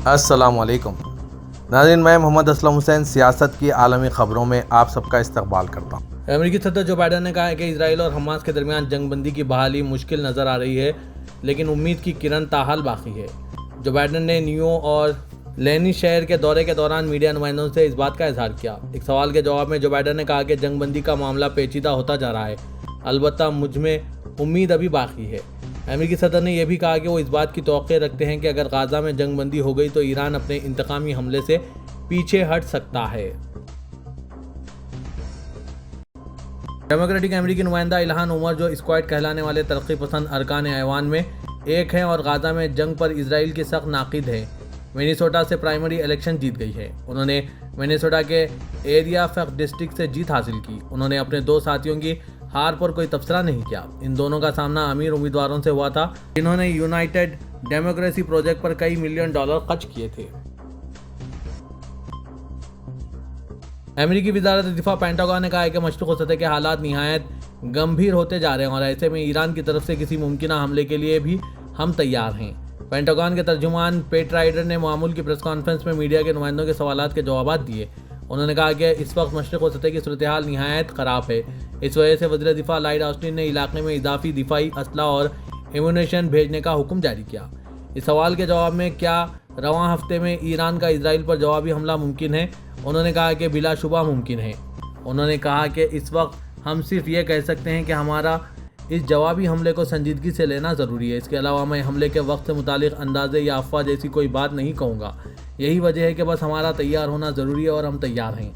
السلام علیکم ناظرین، میں محمد اسلم حسین سیاست کی عالمی خبروں میں آپ سب کا استقبال کرتا ہوں۔ امریکی صدر جو بائیڈن نے کہا ہے کہ اسرائیل اور حماس کے درمیان جنگ بندی کی بحالی مشکل نظر آ رہی ہے، لیکن امید کی کرن تاحال باقی ہے۔ جو بائیڈن نے نیو اور لینی شہر کے دورے کے دوران میڈیا نمائندوں سے اس بات کا اظہار کیا۔ ایک سوال کے جواب میں جو بائیڈن نے کہا کہ جنگ بندی کا معاملہ پیچیدہ ہوتا جا رہا ہے، البتہ مجھ میں امید ابھی باقی ہے۔ امریکی صدر نے یہ بھی کہا کہ وہ اس بات کی توقع رکھتے ہیں کہ اگر غزہ میں جنگ بندی ہو گئی تو ایران اپنے انتقامی حملے سے پیچھے ہٹ سکتا ہے۔ ڈیموکریٹک امریکی نمائندہ الہان عمر، جو اسکواڈ کہلانے والے ترقی پسند ارکان ایوان میں ایک ہیں اور غزہ میں جنگ پر اسرائیل کی سخت ناقد ہیں، منیسوٹا سے پرائمری الیکشن جیت گئی ہے۔ انہوں نے منیسوٹا کے ایریا فیکٹ ڈسٹرکٹ سے جیت حاصل کی۔ انہوں نے اپنے دو ساتھیوں کی ہار پر کوئی تبصرہ نہیں کیا۔ ان دونوں کا سامنا امیر امیدواروں سے ہوا تھا جنہوں نے یونائٹڈ ڈیموکریسی پروجیکٹ پر کئی ملین ڈالر خرچ کیے تھے۔ امریکی وزارت دفاع پینٹاگون نے کہا ہے کہ مشرق وسطی کے حالات نہایت گمبھیر ہوتے جا رہے ہیں اور ایسے میں ایران کی طرف سے کسی ممکنہ حملے کے لیے بھی ہم تیار ہیں۔ پینٹاگون کے ترجمان پیٹ رائڈر نے معمول کی پریس کانفرنس میں میڈیا کے نمائندوں کے سوالات کے جوابات دیے۔ انہوں نے کہا کہ اس وقت مشرق وسطی کی صورتحال نہایت خراب ہے، اس وجہ سے وزیر دفاع لائیڈ آسٹن نے علاقے میں اضافی دفاعی اسلحہ اور ایمونیشن بھیجنے کا حکم جاری کیا۔ اس سوال کے جواب میں کیا رواں ہفتے میں ایران کا اسرائیل پر جوابی حملہ ممکن ہے، انہوں نے کہا کہ بلا شبہ ممکن ہے۔ انہوں نے کہا کہ اس وقت ہم صرف یہ کہہ سکتے ہیں کہ ہمارا اس جوابی حملے کو سنجیدگی سے لینا ضروری ہے۔ اس کے علاوہ میں حملے کے وقت سے متعلق اندازے یا افواہ جیسی کوئی بات نہیں کہوں گا۔ یہی وجہ ہے کہ بس ہمارا تیار ہونا ضروری ہے اور ہم تیار ہیں۔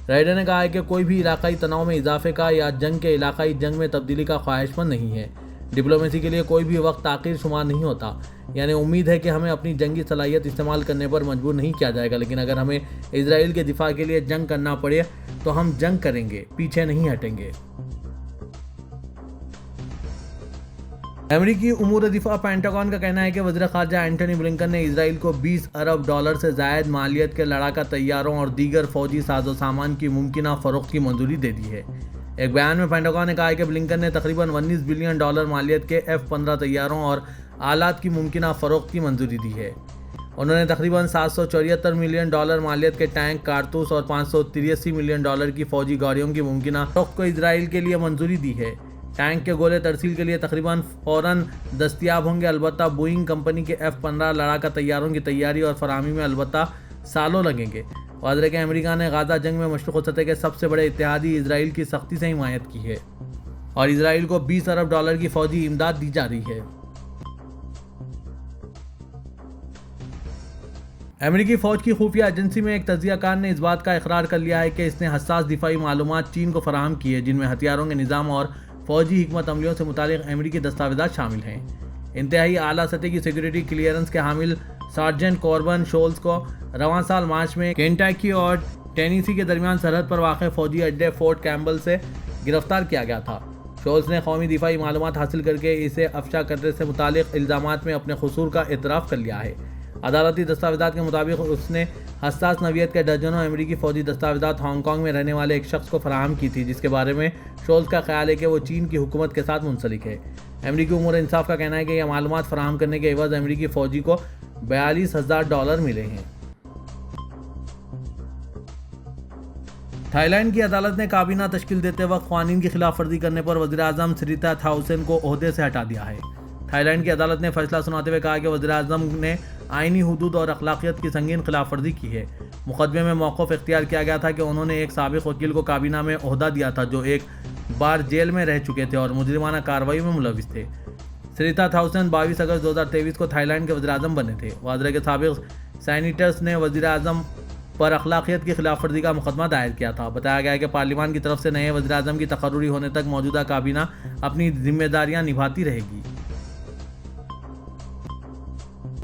رائڈر نے کہا ہے کہ کوئی بھی علاقائی تناؤ میں اضافے کا یا جنگ کے علاقائی جنگ میں تبدیلی کا خواہش مند نہیں ہے۔ ڈپلومیسی کے لیے کوئی بھی وقت تاخیر شمار نہیں ہوتا، یعنی امید ہے کہ ہمیں اپنی جنگی صلاحیت استعمال کرنے پر مجبور نہیں کیا جائے گا، لیکن اگر ہمیں اسرائیل کے دفاع کے لیے جنگ کرنا پڑے تو ہم جنگ کریں گے، پیچھے نہیں ہٹیں گے۔ امریکی امور دفاع پینٹاگون کا کہنا ہے کہ وزیر خارجہ اینٹونی بلنکن نے اسرائیل کو $20 ارب سے زائد مالیت کے لڑاکا طیاروں اور دیگر فوجی ساز و سامان کی ممکنہ فروخت کی منظوری دے دی ہے۔ ایک بیان میں پینٹاگون نے کہا ہے کہ بلنکن نے تقریباً $19 بلین مالیت کے F-15 طیاروں اور آلات کی ممکنہ فروخت کی منظوری دی ہے۔ انہوں نے تقریباً $774 ملین مالیت کے ٹینک، کارتوس اور $583 ملین کی فوجی گاڑیوں کی ممکنہ فروخت کو اسرائیل کے لیے منظوری دی ہے۔ ٹینک کے گولے ترسیل کے لیے تقریباً فوراً دستیاب ہوں گے، البتہ بوئنگ کمپنی کے F-15 لڑاکا طیاروں کی تیاری اور فراہمی میں البتہ سالوں لگیں گے۔ واضح ہے کہ امریکہ نے غزہ جنگ میں مشرق وسطی کے سب سے بڑے اتحادی اسرائیل کی سختی سے حمایت کی ہے اور اسرائیل کو $20 ارب کی فوجی امداد دی جا رہی ہے۔ امریکی فوج کی خفیہ ایجنسی میں ایک تجزیہ کار نے اس بات کا اقرار کر لیا ہے کہ اس نے حساس دفاعی معلومات چین کو فراہم کی ہے، جن میں ہتھیاروں کے نظام اور فوجی حکمت عملیوں سے متعلق امریکی دستاویزات شامل ہیں۔ انتہائی اعلیٰ سطح کی سیکیورٹی کلیئرنس کے حامل سارجنٹ کوربن شولز کو رواں سال مارچ میں کینٹاکی اور ٹینیسی کے درمیان سرحد پر واقع فوجی اڈے فورٹ کیمبل سے گرفتار کیا گیا تھا۔ شولز نے قومی دفاعی معلومات حاصل کر کے اسے افشا کرنے سے متعلق الزامات میں اپنے قصور کا اعتراف کر لیا ہے۔ عدالتی دستاویزات کے مطابق اس نے حساس نوعیت کے درجنوں امریکی فوجی دستاویزات ہانگ کانگ میں رہنے والے ایک شخص کو فراہم کی تھی، جس کے بارے میں شولز کا خیال ہے کہ وہ چین کی حکومت کے ساتھ منسلک ہے۔ امریکی امور انصاف کا کہنا ہے کہ یہ معلومات فراہم کرنے کے عوض امریکی فوجی کو $42,000 ملے ہیں۔ تھائی لینڈ کی عدالت نے کابینہ تشکیل دیتے وقت قوانین کی خلاف ورزی کرنے پر وزیر اعظم سریتا تھاکسن کو عہدے سے ہٹا دیا ہے۔ تھائی لینڈ کی عدالت نے فیصلہ سناتے ہوئے کہا کہ وزیر اعظم نے آئینی حدود اور اخلاقیات کی سنگین خلاف ورزی کی ہے۔ مقدمے میں موقف اختیار کیا گیا تھا کہ انہوں نے ایک سابق وکیل کو کابینہ میں عہدہ دیا تھا جو ایک بار جیل میں رہ چکے تھے اور مجرمانہ کارروائی میں ملوث تھے۔ سریتا تھاکسن 22 اگست 2023 کو تھائی لینڈ کے وزیر اعظم بنے تھے۔ واضح ہے کہ سابق سینیٹرز نے وزیر اعظم پر اخلاقیات کی خلاف ورزی کا مقدمہ دائر کیا تھا۔ بتایا گیا ہے کہ پارلیمان کی طرف سے نئے وزیر اعظم کی تقرری ہونے تک موجودہ کابینہ اپنی ذمہ داریاں نبھاتی رہے گی۔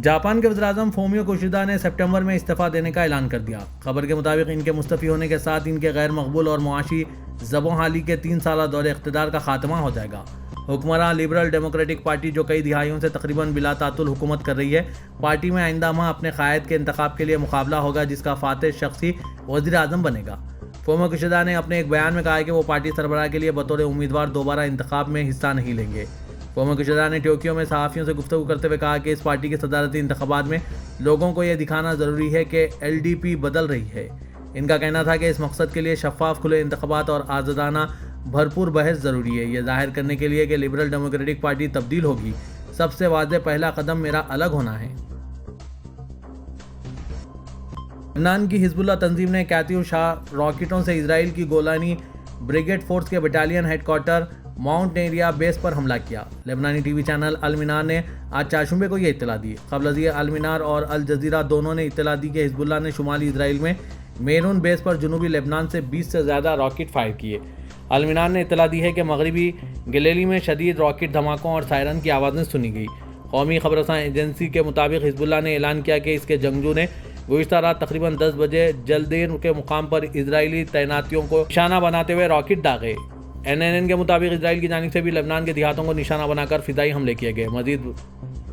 جاپان کے وزیر اعظم فومیو کیشیدا نے ستمبر میں استعفیٰ دینے کا اعلان کر دیا۔ خبر کے مطابق ان کے مستعفی ہونے کے ساتھ ان کے غیر مقبول اور معاشی زبوں حالی کے 3 سالہ دور اقتدار کا خاتمہ ہو جائے گا۔ حکمراں لبرل ڈیموکریٹک پارٹی جو کئی دہائیوں سے تقریباً بلا تعطل حکومت کر رہی ہے، پارٹی میں آئندہ ماہ اپنے قائد کے انتخاب کے لیے مقابلہ ہوگا جس کا فاتح شخصی وزیر اعظم بنے گا۔ فومیو کیشیدا نے اپنے ایک بیان میں کہا کہ وہ پارٹی سربراہ کے لیے بطور امیدوار دوبارہ انتخاب میں حصہ نہیں لیں گے۔ قومی کشیدہ نے ٹوکیو میں صحافیوں سے گفتگو کرتے ہوئے کہا کہ اس پارٹی کے صدارتی انتخابات میں لوگوں کو یہ دکھانا ضروری ہے کہ LDP بدل رہی ہے۔ ان کا کہنا تھا کہ اس مقصد کے لیے شفاف کھلے انتخابات اور آزادانہ بھرپور بحث ضروری ہے۔ یہ ظاہر کرنے کے لیے کہ لبرل ڈیموکریٹک پارٹی تبدیل ہوگی، سب سے واضح پہلا قدم میرا الگ ہونا ہے۔ لبنان کی حزب اللہ تنظیم نے کیتیوشا راکٹوں سے اسرائیل کی گولانی بریگیڈ فورس کے battalion headquarter mount area base پر حملہ کیا۔ لبنانی ٹی وی چینل المنار نے آج چہارشنبے کو یہ اطلاع دی۔ قبل ازیں المنار اور الجزیرہ دونوں نے اطلاع دی کہ حزب اللہ نے شمالی اسرائیل میں میرون بیس پر جنوبی لبنان سے 20 سے زیادہ راکٹ فائر کیے۔ المنار نے اطلاع دی ہے کہ مغربی گلیلی میں شدید راکٹ دھماکوں اور سائرن کی آوازیں سنی گئی۔ قومی خبررساں ایجنسی کے مطابق حزب اللہ نے اعلان کیا کہ اس کے جنگجو نے گزشتہ رات تقریباً 10 بجے جلدیر کے مقام پر اسرائیلی تعیناتیوں کو نشانہ بناتے ہوئے راکٹ داغے۔ NNN کے مطابق اسرائیل کی جانب سے بھی لبنان کے دیہاتوں کو نشانہ بنا کر فضائی حملے کیے گئے۔ مزید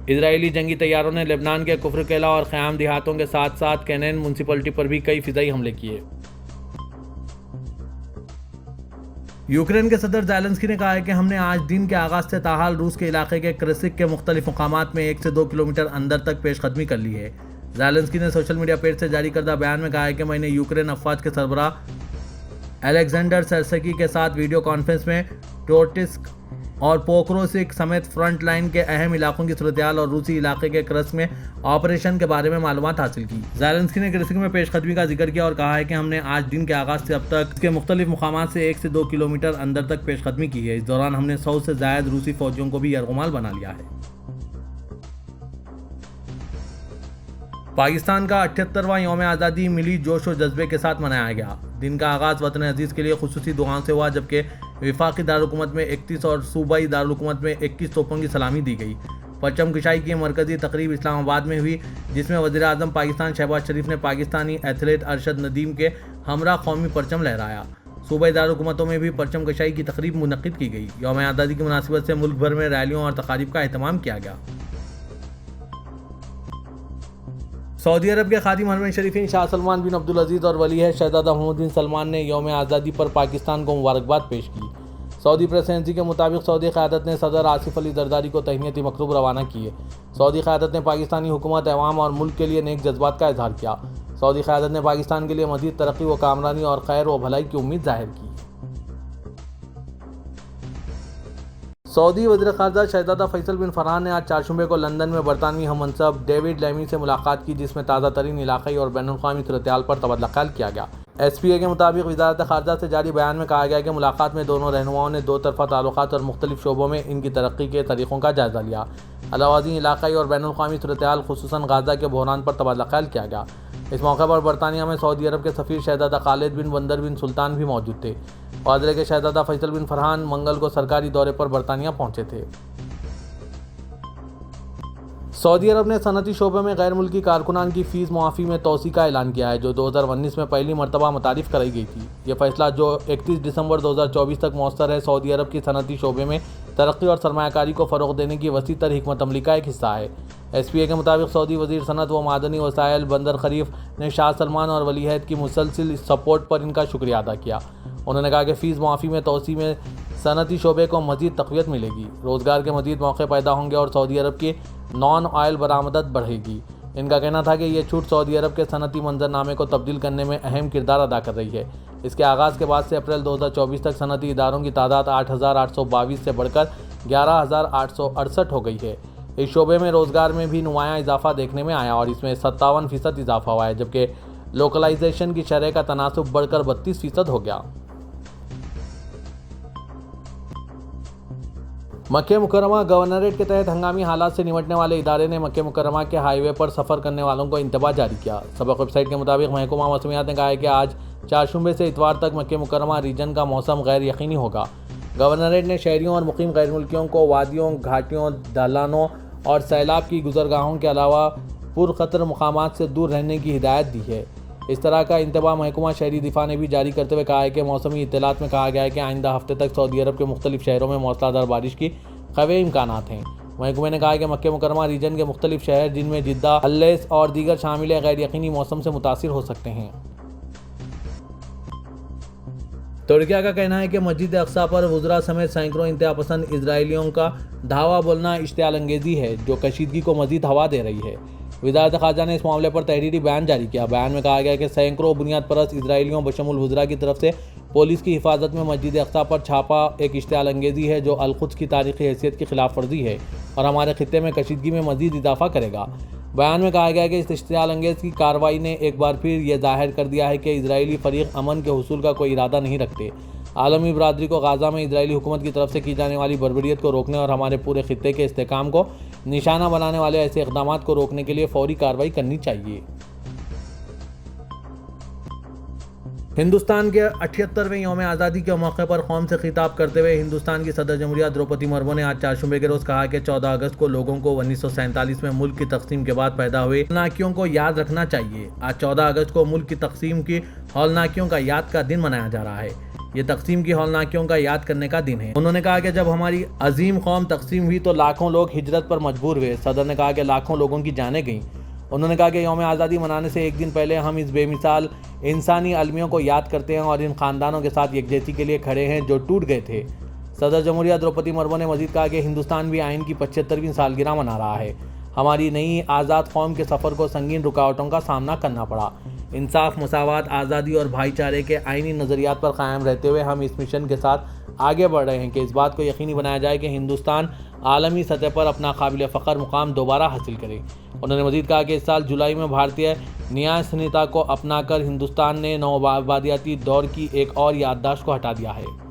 اسرائیلی جنگی طیاروں نے لبنان کے کفر قلعہ اور خیام دیہاتوں کے ساتھ ساتھ کینین میونسپلٹی پر بھی کئی فضائی حملے کیے۔ یوکرین کے صدر زیلنسکی نے کہا ہے کہ ہم نے آج دن کے آغاز سے تاحال روس کے علاقے کے کرسک کے مختلف مقامات میں 1 سے 2 کلومیٹر اندر تک پیش قدمی کر لی ہے۔ زیلنسکی نے سوشل میڈیا پیج سے جاری کردہ بیان میں کہا ہے کہ میں نے یوکرین افواج کے سربراہ الیگزینڈر سرسکی کے ساتھ ویڈیو کانفرنس میں ٹورٹسک اور پوکروسک سمیت فرنٹ لائن کے اہم علاقوں کی صورتحال اور روسی علاقے کے کرسک میں آپریشن کے بارے میں معلومات حاصل کی۔ زیلنسکی نے کرسک میں پیش قدمی کا ذکر کیا اور کہا ہے کہ ہم نے آج دن کے آغاز سے اب تک اس کے مختلف مقامات سے 1 سے 2 کلومیٹر اندر تک پیش قدمی کی ہے۔ اس دوران ہم نے 100 سے زائد روسی فوجیوں کو بھی یرغمال بنا لیا ہے۔ پاکستان کا 78واں یوم آزادی ملی جوش و جذبے کے ساتھ منایا گیا۔ دن کا آغاز وطن عزیز کے لیے خصوصی دعاؤں سے ہوا، جبکہ وفاقی دارالحکومت میں 31 اور صوبائی دارالحکومت میں 21 توپوں کی سلامی دی گئی۔ پرچم کشائی کی مرکزی تقریب اسلام آباد میں ہوئی، جس میں وزیر اعظم پاکستان شہباز شریف نے پاکستانی ایتھلیٹ ارشد ندیم کے ہمراہ قومی پرچم لہرایا۔ صوبائی دارالحکومتوں میں بھی پرچم کشائی کی تقریب منعقد کی گئی۔ یوم آزادی کی مناسبت سے ملک بھر میں ریلیوں اور تقاریب کا اہتمام کیا گیا۔ سعودی عرب کے خادم حرمین شریفین شاہ سلمان بن عبدالعزیز اور ولی عہد شہزادہ محمد بن سلمان نے یوم آزادی پر پاکستان کو مبارکباد پیش کی۔ سعودی پریس ایجنسی کے مطابق سعودی قیادت نے صدر آصف علی زرداری کو تہنیتی مکتوب روانہ کیے۔ سعودی قیادت نے پاکستانی حکومت، عوام اور ملک کے لیے نیک جذبات کا اظہار کیا۔ سعودی قیادت نے پاکستان کے لیے مزید ترقی و کامرانی اور خیر و بھلائی کی امید ظاہر کی۔ سعودی وزیر خارجہ شہزادہ فیصل بن فرحان نے آج چہارشنبے کو لندن میں برطانوی ہم منصب ڈیوڈ لیمی سے ملاقات کی، جس میں تازہ ترین علاقائی اور بین الاقوامی صورتحال پر تبادلہ خیال کیا گیا۔ SPA کے مطابق وزارت خارجہ سے جاری بیان میں کہا گیا کہ ملاقات میں دونوں رہنماؤں نے دو طرفہ تعلقات اور مختلف شعبوں میں ان کی ترقی کے طریقوں کا جائزہ لیا۔ علاوہ ازیں علاقائی اور بین الاقوامی صورتحال خصوصاً غزہ کے بحران پر تبادلہ خیال کیا گیا۔ اس موقع پر برطانیہ میں سعودی عرب کے سفیر شہزادہ خالد بن بندر بن سلطان بھی موجود تھے۔ واضح ہے کہ شہزادہ فیصل بن فرحان منگل کو سرکاری دورے پر برطانیہ پہنچے تھے۔ سعودی عرب نے صنعتی شعبے میں غیر ملکی کارکنان کی فیس معافی میں توسیع کا اعلان کیا ہے، جو 2019 میں پہلی مرتبہ متعارف کرائی گئی تھی۔ یہ فیصلہ، جو 31 دسمبر 2024 تک مؤثر ہے، سعودی عرب کی صنعتی شعبے میں ترقی اور سرمایہ کاری کو فروغ دینے کی وسیع تر حکمت عملی کا ایک حصہ ہے۔ SPA کے مطابق سعودی وزیر صنعت و معدنی وسائل بندر خلیف نے شاہ سلمان اور ولی عہد کی مسلسل سپورٹ پر ان کا شکریہ ادا کیا۔ انہوں نے کہا کہ فیس معافی میں توسیع میں صنعتی شعبے کو مزید تقویت ملے گی، روزگار کے مزید موقع پیدا ہوں گے اور سعودی عرب کی نان آئل برآمدات بڑھے گی۔ ان کا کہنا تھا کہ یہ چھوٹ سعودی عرب کے صنعتی منظرنامے کو تبدیل کرنے میں اہم کردار ادا کر رہی ہے۔ اس کے آغاز کے بعد سے اپریل 2024 تک صنعتی اداروں کی تعداد 8,822 سے بڑھ کر 11,868 ہو گئی ہے۔ اس شعبے میں روزگار میں بھی نمایاں اضافہ دیکھنے میں آیا اور اس میں 57% اضافہ ہوا ہے، جبکہ لوکلائزیشن کی شرح کا تناسب بڑھ کر 32% ہو گیا۔ مکہ مکرمہ گورنریٹ کے تحت ہنگامی حالات سے نمٹنے والے ادارے نے مکہ مکرمہ کے ہائی وے پر سفر کرنے والوں کو انتباہ جاری کیا۔ سبق ویب سائٹ کے مطابق محکمہ موسمیات نے کہا ہے کہ آج چہارشنبے سے اتوار تک مکہ مکرمہ ریجن کا موسم غیر یقینی ہوگا۔ گورنریٹ نے شہریوں اور مقیم غیر ملکیوں کو وادیوں، گھاٹیوں، ڈھلانوں اور سیلاب کی گزرگاہوں کے علاوہ پرخطر مقامات سے دور رہنے کی ہدایت دی ہے۔ اس طرح کا انتباہ محکمہ شہری دفاع نے بھی جاری کرتے ہوئے کہا ہے کہ موسمی اطلاعات میں کہا گیا ہے کہ آئندہ ہفتے تک سعودی عرب کے مختلف شہروں میں موسلا دھار بارش کی قوی امکانات ہیں۔ محکمے نے کہا ہے کہ مکہ مکرمہ ریجن کے مختلف شہر، جن میں جدہ، اللیس اور دیگر شامل ہیں، غیر یقینی موسم سے متاثر ہو سکتے ہیں۔ ترکیہ کا کہنا ہے کہ مسجد اقصی پر وزراء سمیت سینکڑوں انتہا پسند اسرائیلیوں کا دھاوا بولنا اشتعال انگیزی ہے جو کشیدگی کو مزید ہوا دے رہی ہے۔ وزارت خارجہ نے اس معاملے پر تحریری بیان جاری کیا۔ بیان میں کہا گیا کہ سینکڑوں بنیاد پرست اسرائیلیوں بشمول وزراء کی طرف سے پولیس کی حفاظت میں مسجد اقصی پر چھاپا ایک اشتعال انگیزی ہے جو القدس کی تاریخی حیثیت کی خلاف ورزی ہے اور ہمارے خطے میں کشیدگی میں مزید اضافہ کرے گا۔ بیان میں کہا گیا کہ اس اشتعال انگیز کی کارروائی نے ایک بار پھر یہ ظاہر کر دیا ہے کہ اسرائیلی فریق امن کے حصول کا کوئی ارادہ نہیں رکھتے۔ عالمی برادری کو غزہ میں اسرائیلی حکومت کی طرف سے کی جانے والی بربریت کو روکنے اور ہمارے پورے خطے کے استحکام کو نشانہ بنانے والے ایسے اقدامات کو روکنے کے لیے فوری کارروائی کرنی چاہیے۔ ہندوستان کے 78ویں یوم آزادی کے موقع پر قوم سے خطاب کرتے ہوئے ہندوستان کی صدر جمہوریہ دروپدی مرمو نے آج چہارشنبے کے روز کہا کہ 14 اگست کو لوگوں کو 1947 میں ملک کی تقسیم کے بعد پیدا ہوئے ہولناکیوں کو یاد رکھنا چاہیے۔ آج 14 اگست کو ملک کی تقسیم کی ہولناکیوں کا یاد کا دن منایا جا رہا ہے۔ یہ تقسیم کی ہولناکیوں کا یاد کرنے کا دن ہے۔ انہوں نے کہا کہ جب ہماری عظیم قوم تقسیم ہوئی تو لاکھوں لوگ ہجرت پر مجبور ہوئے۔ صدر نے کہا کہ لاکھوں لوگوں کی جانیں گئیں۔ انہوں نے کہا کہ یوم آزادی منانے سے ایک دن پہلے ہم اس بے مثال انسانی المیوں کو یاد کرتے ہیں اور ان خاندانوں کے ساتھ یکجہتی کے لیے کھڑے ہیں جو ٹوٹ گئے تھے۔ صدر جمہوریہ دروپدی مرمو نے مزید کہا کہ ہندوستان بھی آئین کی 75ویں سالگرہ منا رہا ہے۔ ہماری نئی آزاد قوم کے سفر کو سنگین رکاوٹوں کا سامنا کرنا پڑا۔ انصاف، مساوات، آزادی اور بھائی چارے کے آئینی نظریات پر قائم رہتے ہوئے ہم اس مشن کے ساتھ آگے بڑھ رہے ہیں کہ اس بات کو یقینی بنایا جائے کہ ہندوستان عالمی سطح پر اپنا قابل فخر مقام دوبارہ حاصل کرے۔ انہوں نے مزید کہا کہ اس سال جولائی میں بھارتیہ نیائے سنہتا کو اپنا کر ہندوستان نے نو آبادیاتی دور کی ایک اور یادداشت کو ہٹا دیا ہے۔